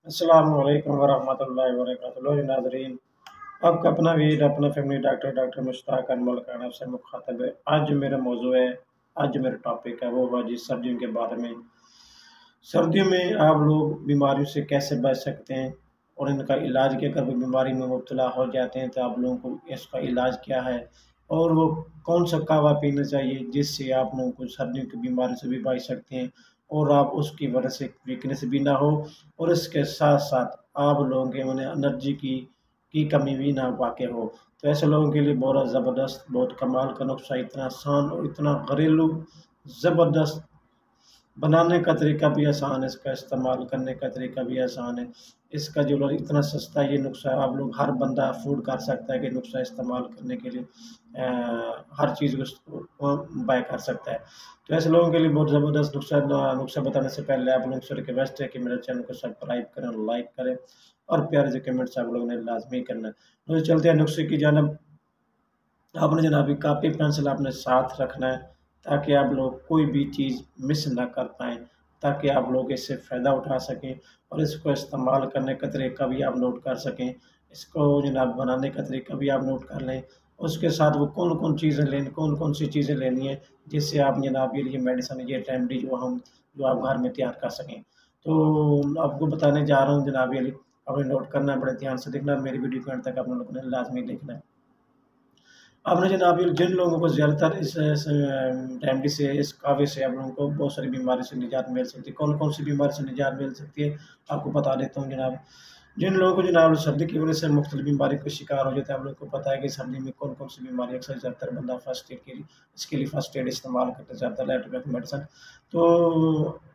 अस्सलाम वालेकुम वरहमतुल्लाहि वबरकातुहू। लो जी नाज़रीन, आपका अपना वीर, अपना फैमिली डॉक्टर मुश्ताक अनमोल खान आपसे मुखातब है। आज जो मेरा मौजू है, आज जो मेरा टॉपिक है वो जी सर्दियों के बारे में। सर्दियों में आप लोग बीमारियों से कैसे बच सकते हैं और इनका इलाज क्या, अगर वो बीमारी में मुब्तला हो जाते हैं तो आप लोगों को इसका इलाज क्या है और वो कौन सा कहवा पीना चाहिए जिससे आप लोगों को सर्दियों की बीमारी से भी बच सकते हैं और आप उसकी वजह से वीकनेस भी ना हो और इसके साथ साथ आप लोगों के मैंने एनर्जी की कमी भी ना वाक़ हो। तो ऐसे लोगों के लिए बहुत ज़बरदस्त, बहुत कमाल का नुस्खा, इतना आसान और इतना घरेलू ज़बरदस्त, बनाने का तरीका भी आसान है, इसका इस्तेमाल करने का तरीका भी आसान है। इसका जो है इतना सस्ता ये नुस्खा है, आप लोग हर बंदा अफ़ोर्ड कर सकता है कि नुस्खा इस्तेमाल करने के लिए हर चीज़ को बाय कर सकता है। तो ऐसे लोगों के लिए बहुत ज़बरदस्त नुस्खा बताने से पहले आप लोगों से रिक्वेस्ट है कि मेरे चैनल को सब्सक्राइब करें, लाइक करें और प्यारे से कमेंट्स आप लोगों ने लाज़मी करना है। तो चलते हैं नुस्खे की जानिब। आपने जनाबी कापी पेंसिल आपने साथ रखना है ताकि आप लोग कोई भी चीज़ मिस ना कर पाएँ, ताकि आप लोग इससे फ़ायदा उठा सकें और इसको इस्तेमाल करने का तरीका भी आप नोट कर सकें। इसको जनाब बनाने का तरीका भी आप नोट कर लें। उसके साथ वो कौन-कौन चीज़ें लेनी, कौन-कौन सी चीज़ें लेनी है जिससे आप जनाब ये मेडिसिन, ये रेमेडी जो आप घर में तैयार कर सकें। तो आपको बताने जा रहा हूँ जनाब ये आपने नोट करना है, बड़े ध्यान से देखना, मेरी वीडियो को अंत तक आप लोगों ने लाज़मी देखना है। आपने जनाब जिन लोगों को ज़्यादातर इस रेमेडी से, इस काढ़े से आप लोगों को बहुत सारी बीमारी से निजात मिल सकती है। कौन-कौन सी बीमारी से निजात मिल सकती है, आपको बता देता हूँ जनाब। जिन लोगों को जनाब सर्दी की वजह से मुख्तलिफ बीमारी का शिकार हो जाता है, आप लोगों को पता है कि सर्दी में कौन-कौन सी बीमारी अक्सर ज़्यादातर बंदा फर्स्ट एड के लिए, इसके लिए फर्स्ट एड इस्तेमाल करता है, ज़्यादातर एलोपैथिक मेडिसिन। तो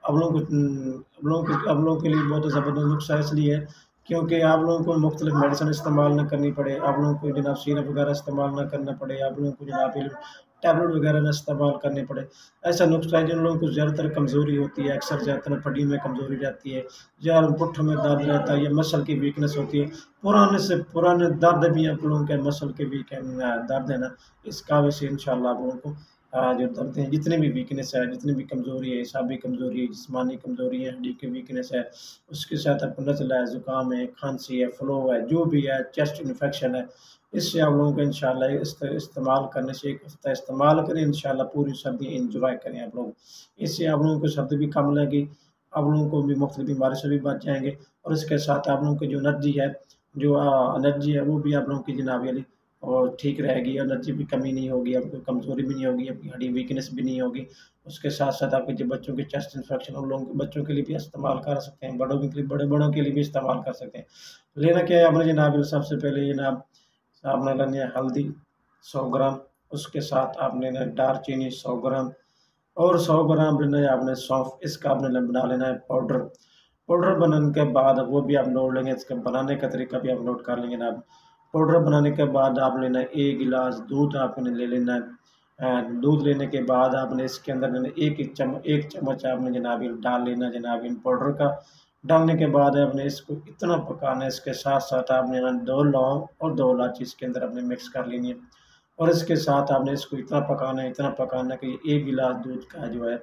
आप लोगों के लिए बहुत ज़बरदस्त नुस्खा इसलिए है क्योंकि आप लोगों को मुख्तलिफ मेडिसिन इस्तेमाल ना करनी पड़े, आप लोगों को जनाब सिरप वगैरह इस्तेमाल ना करना पड़े, आप लोगों को जनाब टैबलेट वगैरह ना इस्तेमाल करने पड़े। ऐसा नुस्खा है जिन लोगों को ज़्यादातर कमज़ोरी होती है, अक्सर ज़्यादातर हड्डियों में कमज़ोरी रहती है या पुट्ठों में दर्द रहता है या मसल की वीकनेस होती है, पुराने से पुराने दर्द भी आप लोगों के मसल के दर्द है ना, इस काढ़े से इंशाअल्लाह आप लोगों को जो दर्द हैं, जितनी भी वीकनेस है, जितनी भी कमज़ोरी है, हिसाबी कमज़ोरी है, जिस्मानी कमज़ोरी है, हड्डी की वीकनेस है, उसके साथ आपको नज़ला है, ज़ुकाम है, खाँसी है, फ्लू है, जो भी है, चेस्ट इन्फेक्शन है, इससे आप लोगों को इंशाअल्लाह इस्तेमाल करने से 1 हफ़्ता इस्तेमाल करें, इंशाअल्लाह पूरी सर्दी एन्जॉय करें आप लोग। इससे आप लोगों को सर्दी भी कम लगेगी, आप लोगों को भी मुख्तलिफ बीमारी से भी बच जाएँगे और इसके साथ आप लोगों की जो एनर्जी है, जो एनर्जी है, वो भी आप लोगों की जनाब वाली और ठीक रहेगी, एनर्जी भी कमी नहीं होगी, आपको कमज़ोरी भी नहीं होगी, आपकी हड्डी वीकनेस भी नहीं होगी। उसके साथ-साथ आपके जो बच्चों के चेस्ट इन्फेक्शन, उन लोगों के बच्चों के लिए भी इस्तेमाल कर सकते हैं, बड़ों के लिए बड़ों के लिए भी इस्तेमाल कर सकते हैं। लेना क्या है आपने जनाब, सबसे पहले जनाब आपने लेनी है हल्दी 100 ग्राम, उसके साथ आपने लेना है दालचीनी 100 ग्राम और 100 ग्राम लेना है आपने सौंफ, इसका आपने बना लेना है पाउडर। पाउडर बनाने के बाद वो भी आप नोट लेंगे, इसका बनाने का तरीका भी आप नोट कर लेंगे जनाब। पाउडर बनाने के बाद आप लेना है 1 गिलास दूध, आपने ले लेना है। दूध लेने के बाद आपने इसके अंदर लेना 1 चम्मच आपने जनाब ये डाल लेना है जनाब इन पाउडर का। डालने के बाद आपने इसको इतना पकाना है, इसके साथ-साथ आपने ना 2 लौंग और 2 इलायची इसके अंदर आपने मिक्स कर लेनी है और इसके साथ आपने इसको इतना पकाना है कि 1 गिलास दूध का जो है,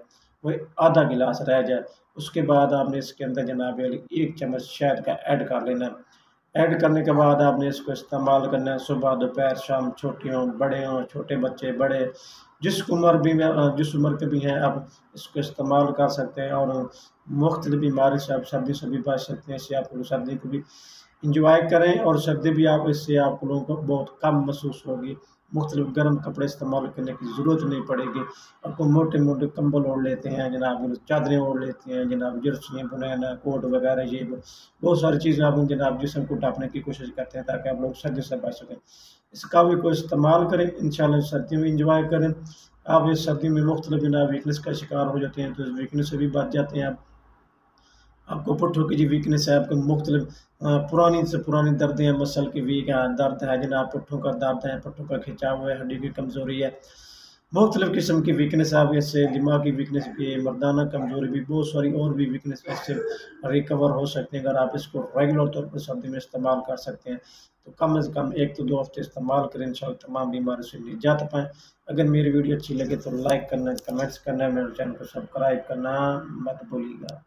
वो आधा गिलास रह जाए। उसके बाद आपने इसके अंदर जनाब ये 1 चम्मच शहद का ऐड कर लेना है। ऐड करने के बाद आपने इसको इस्तेमाल करना है सुबह, दोपहर, शाम, छोटे हों, बड़े हों, छोटे बच्चे, बड़े, जिस उम्र के भी हैं आप इसको इस्तेमाल कर सकते हैं और मुख्तलिफ बीमारी से आप सर्दी से भी बच सकते हैं। इससे आप सर्दी को भी एन्जॉय करें और सर्दी भी आप इससे आप लोगों को बहुत कम महसूस होगी। मुख्तलिफ गर्म कपड़े इस्तेमाल करने की ज़रूरत नहीं पड़ेगी। आपको मोटे-मोटे कंबल ओढ़ लेते हैं जनाब, चादरें ओढ़ लेते हैं जनाब, जर्सियाँ, बनियान, कोट वगैरह ये बहुत सारी चीज़ें आप जनाब जिस्म को ढकने की कोशिश करते हैं ताकि आप लोग सर्दी से बच सकें। इस काढ़े को इस्तेमाल करें, इंशाअल्लाह सर्दियों में एन्जॉय करें। आप इस सर्दी में मुख्तलिफ जनाब वीकनेस का शिकार हो जाते हैं, तो इस वीकनेस से भी बच जाते हैं आप। आपको पुट्ठों की जो वीकनेस है, आपको मुख्तलिफ पुरानी से पुरानी दर्दें हैं, मसल की दर्द है जनाब, पुट्ठों का दर्द है, पुट्ठों का खिंचाव है, हड्डी की कमज़ोरी है, मुख्तलिफ किस्म की वीकनेस है। आप इससे दिमाग की वीकनेस भी है, मर्दाना कमज़ोरी भी, बहुत सारी और भी वीकनेस इससे रिकवर हो सकते हैं अगर आप इसको रेगुलर तौर पर सर्दी में इस्तेमाल कर सकते हैं। तो कम से कम 1 to 2 हफ़्ते इस्तेमाल करें, इंशाअल्लाह तमाम बीमारियों से निजात पाएँ। अगर मेरी वीडियो अच्छी लगे तो लाइक करना, कमेंट्स करना, मेरे चैनल को सब्सक्राइब करना मत भूलिएगा।